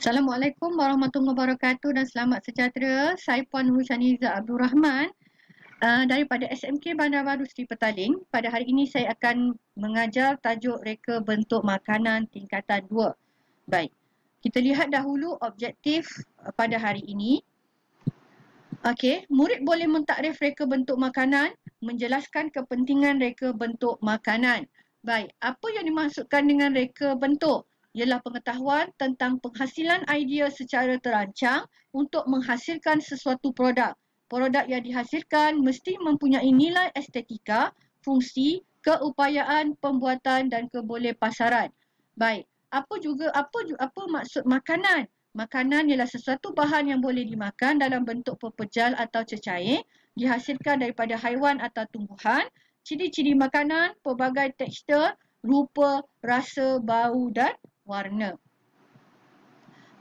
Assalamualaikum warahmatullahi wabarakatuh dan selamat sejahtera. Saya Puan Hushaniza Abdul Rahman daripada SMK Bandar Baru Seri Petaling. Pada hari ini saya akan mengajar tajuk reka bentuk makanan tingkatan 2. Baik, kita lihat dahulu objektif pada hari ini. Okey, murid boleh mentakrif reka bentuk makanan, menjelaskan kepentingan reka bentuk makanan. Baik, apa yang dimaksudkan dengan reka bentuk? Ialah pengetahuan tentang penghasilan idea secara terancang untuk menghasilkan sesuatu produk. Produk yang dihasilkan mesti mempunyai nilai estetika, fungsi, keupayaan pembuatan dan kebolehpasaran. Baik, apa maksud makanan? Makanan ialah sesuatu bahan yang boleh dimakan dalam bentuk pepejal atau cecair, dihasilkan daripada haiwan atau tumbuhan. Ciri-ciri makanan, pelbagai tekstur, rupa, rasa, bau dan warna.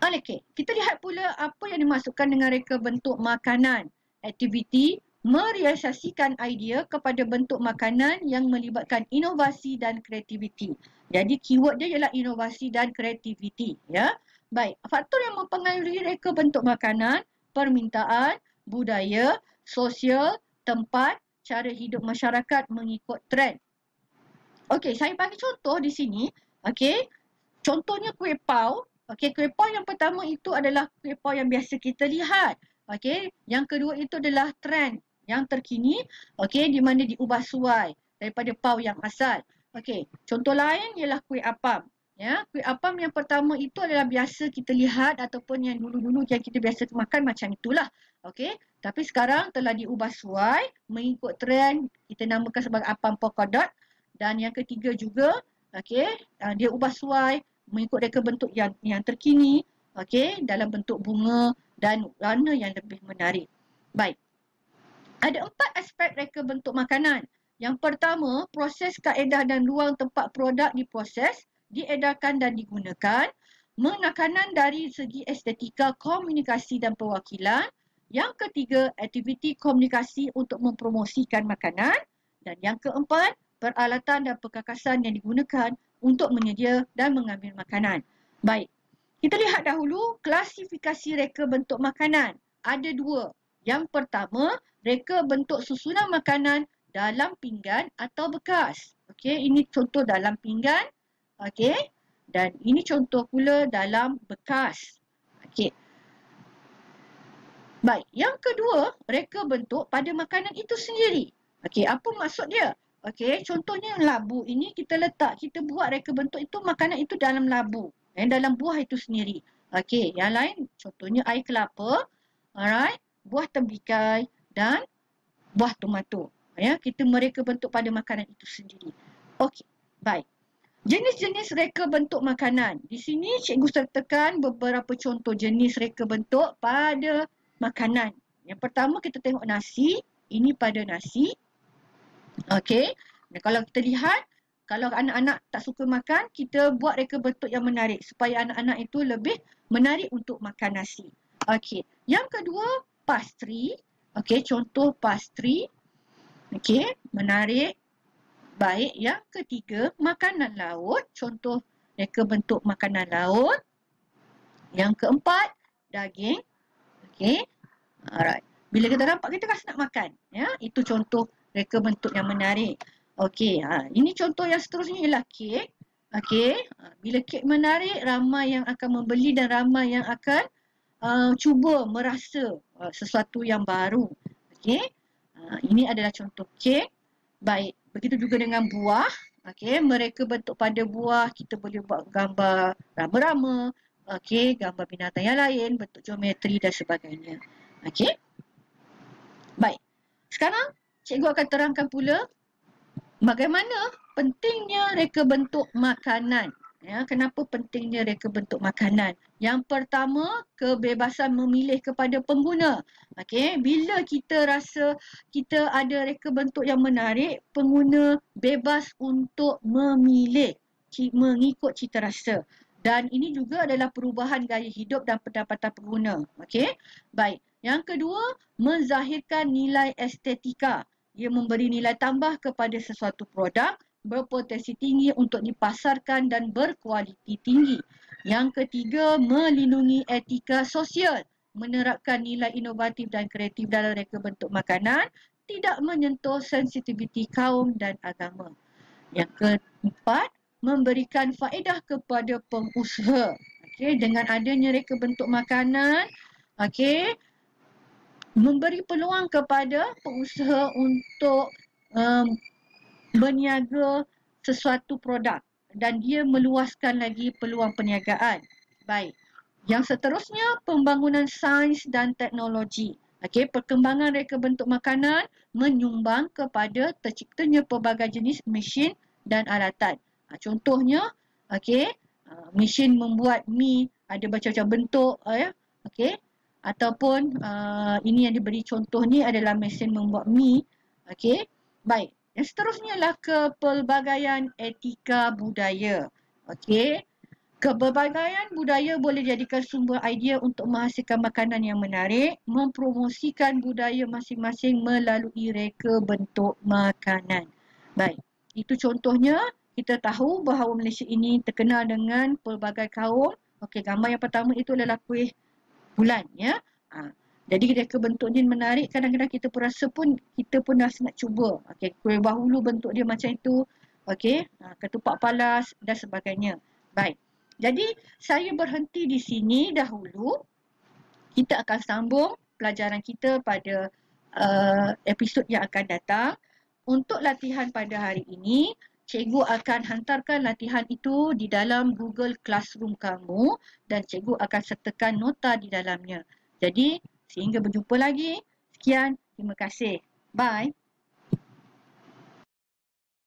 Okey, kita lihat pula apa yang dimaksudkan dengan reka bentuk makanan. Aktiviti merealisasikan idea kepada bentuk makanan yang melibatkan inovasi dan kreativiti. Jadi keyword dia ialah inovasi dan kreativiti, ya. Baik, faktor yang mempengaruhi reka bentuk makanan, permintaan, budaya, sosial, tempat, cara hidup masyarakat mengikut trend. Okey, saya bagi contoh di sini. Okey, contohnya kuih pau. Okey, kuih pau yang pertama itu adalah kuih pau yang biasa kita lihat. Okey, yang kedua itu adalah trend yang terkini. Okey, di mana diubah suai daripada pau yang asal. Okey, contoh lain ialah kuih apam. Ya, kuih apam yang pertama itu adalah biasa kita lihat ataupun yang dulu-dulu yang kita biasa makan macam itulah. Okey, tapi sekarang telah diubah suai mengikut trend, kita namakan sebagai apam polka dot. Dan yang ketiga juga, okey, dia ubah suai mengikut reka bentuk yang terkini, okey, dalam bentuk bunga dan warna yang lebih menarik. Baik. Ada 4 aspek reka bentuk makanan. Yang pertama, proses kaedah dan ruang tempat produk diproses, diedarkan dan digunakan. Penekanan dari segi estetika, komunikasi dan perwakilan. Yang ketiga, aktiviti komunikasi untuk mempromosikan makanan. Dan yang keempat, peralatan dan perkakasan yang digunakan untuk menyedia dan mengambil makanan. Baik, kita lihat dahulu klasifikasi reka bentuk makanan. Ada 2. Yang pertama, reka bentuk susunan makanan dalam pinggan atau bekas. Okey, ini contoh dalam pinggan. Okey, dan ini contoh pula dalam bekas. Okey. Baik, yang kedua, reka bentuk pada makanan itu sendiri. Okey, apa maksud dia? Okey, contohnya labu ini kita buat reka bentuk itu makanan itu dalam labu, dalam buah itu sendiri. Okey, yang lain contohnya air kelapa, alright, buah tembikai dan buah tomato. Ya, kita mereka bentuk pada makanan itu sendiri. Okey, baik. Jenis-jenis reka bentuk makanan. Di sini cikgu sertakan beberapa contoh jenis reka bentuk pada makanan. Yang pertama kita tengok nasi. Ini pada nasi. Okey. Kalau kita lihat, kalau anak-anak tak suka makan, kita buat reka bentuk yang menarik supaya anak-anak itu lebih menarik untuk makan nasi. Okey. Yang kedua, pastry. Okey, contoh pastry. Okey, menarik. Baik, yang ketiga, makanan laut. Contoh reka bentuk makanan laut. Yang keempat, daging. Okey. Alright. Bila kita nampak, kita rasa nak makan. Ya, itu contoh reka bentuk yang menarik. Okey, ini contoh yang seterusnya ialah kek. Okey, bila kek menarik, ramai yang akan membeli dan ramai yang akan cuba merasa sesuatu yang baru. Okey, ini adalah contoh kek. Baik, begitu juga dengan buah. Okey, mereka bentuk pada buah, kita boleh buat gambar rama-rama. Okey, gambar binatang yang lain, bentuk geometri dan sebagainya. Okey. Baik. Sekarang cikgu akan terangkan pula bagaimana pentingnya reka bentuk makanan. Ya, kenapa pentingnya reka bentuk makanan? Yang pertama, kebebasan memilih kepada pengguna. Okey, bila kita rasa kita ada reka bentuk yang menarik, pengguna bebas untuk memilih mengikut cita rasa. Dan ini juga adalah perubahan gaya hidup dan pendapatan pengguna. Okey, baik. Yang kedua, menzahirkan nilai estetika. Ia memberi nilai tambah kepada sesuatu produk berpotensi tinggi untuk dipasarkan dan berkualiti tinggi. Yang ketiga, melindungi etika sosial. Menerapkan nilai inovatif dan kreatif dalam reka bentuk makanan, tidak menyentuh sensitiviti kaum dan agama. Yang keempat, memberikan faedah kepada pengusaha. Okey, dengan adanya reka bentuk makanan, okey, memberi peluang kepada pengusaha untuk berniaga sesuatu produk dan dia meluaskan lagi peluang perniagaan. Baik. Yang seterusnya, pembangunan sains dan teknologi. Okey, perkembangan reka bentuk makanan menyumbang kepada terciptanya pelbagai jenis mesin dan alatan. Contohnya, okey, mesin membuat mi ada macam-macam bentuk, ya. Okey. Ataupun ini yang diberi contoh ni adalah mesin membuat mi. Okey. Baik. Yang seterusnya adalah kepelbagaian etika budaya. Okey. Kepelbagaian budaya boleh jadikan sumber idea untuk menghasilkan makanan yang menarik, mempromosikan budaya masing-masing melalui reka bentuk makanan. Baik, itu contohnya. Kita tahu bahawa Malaysia ini terkenal dengan pelbagai kaum. Okey, gambar yang pertama itu adalah kuih bulan, ya. Jadi reka bentuk dia menarik, kadang-kadang kita pun rasa pun kita pun rasa nak cuba. Okey, kuih bahulu bentuk dia macam itu. Okey, ketupat palas dan sebagainya. Baik. Jadi saya berhenti di sini dahulu. Kita akan sambung pelajaran kita pada episod yang akan datang. Untuk latihan pada hari ini, cikgu akan hantarkan latihan itu di dalam Google Classroom kamu dan cikgu akan sertakan nota di dalamnya. Jadi, sehingga berjumpa lagi. Sekian, terima kasih. Bye.